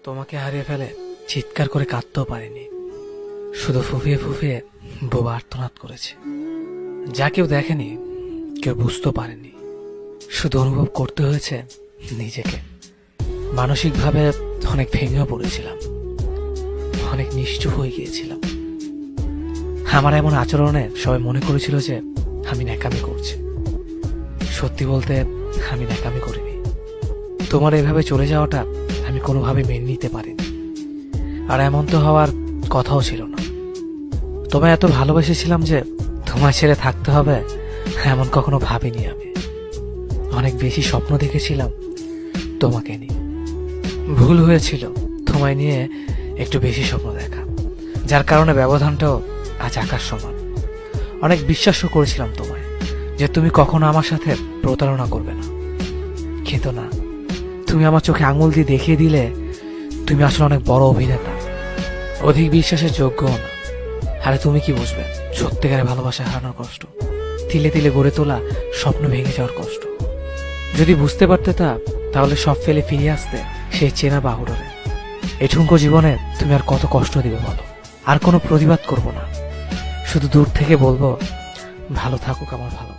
তোমাকে হারিয়ে ফেলে চিৎকার করে কাঁদতেও পারিনি, শুধু ফুফিয়ে ফুফিয়ে বোবা আর্তনাদ করেছে। যা কেউ দেখেনি, কেউ বুঝতেও পারেনি, শুধু অনুভব করতে হয়েছে নিজেকে। মানসিকভাবে অনেক ভেঙেও পড়েছিলাম, অনেক নিশ্চুপ হয়ে গিয়েছিলাম। আমার এমন আচরণে সবাই মনে করেছিল যে আমি ন্যাকামি করছি। সত্যি বলতে আমি ন্যাকামি করিনি। তোমার এভাবে চলে যাওয়াটা আমি কোনোভাবে মেনে নিতে পারিনি, আর এমন তো হওয়ার কথাও ছিল না। তোমায় এত ভালোবেসেছিলাম যে তোমায় ছেড়ে থাকতে হবে এমন কখনো ভাবিনি আমি। অনেক বেশি স্বপ্ন দেখেছিলাম তোমাকে নিয়ে। ভুল হয়েছিল তোমায় নিয়ে একটু বেশি স্বপ্ন দেখা, যার কারণে ব্যবধানটাও আজ আকাশ সমান। অনেক বিশ্বাসও করেছিলাম তোমায় যে তুমি কখনো আমার সাথে প্রতারণা করবে না, কিন্তু না, তুমি আমার চোখে আঙুল দিয়ে দেখিয়ে দিলে তুমি আসলে অনেক বড় অভিনেতা, অধিক বিশ্বাসের যোগ্যও না। আরে তুমি কি বুঝবে সত্যিকারের ভালোবাসা হারানোর কষ্ট, তিলে তিলে গড়ে তোলা স্বপ্ন ভেঙে যাওয়ার কষ্ট। যদি বুঝতে পারতে তাহলে সব ফেলে ফিরে আসতে সেই চেনা বাহুডরে। এই ঠুনকো জীবনে তুমি আর কত কষ্ট দিবে বলো? আর কোনো প্রতিবাদ করব না, শুধু দূর থেকে বলবো ভালো থাকুক আমার ভালো।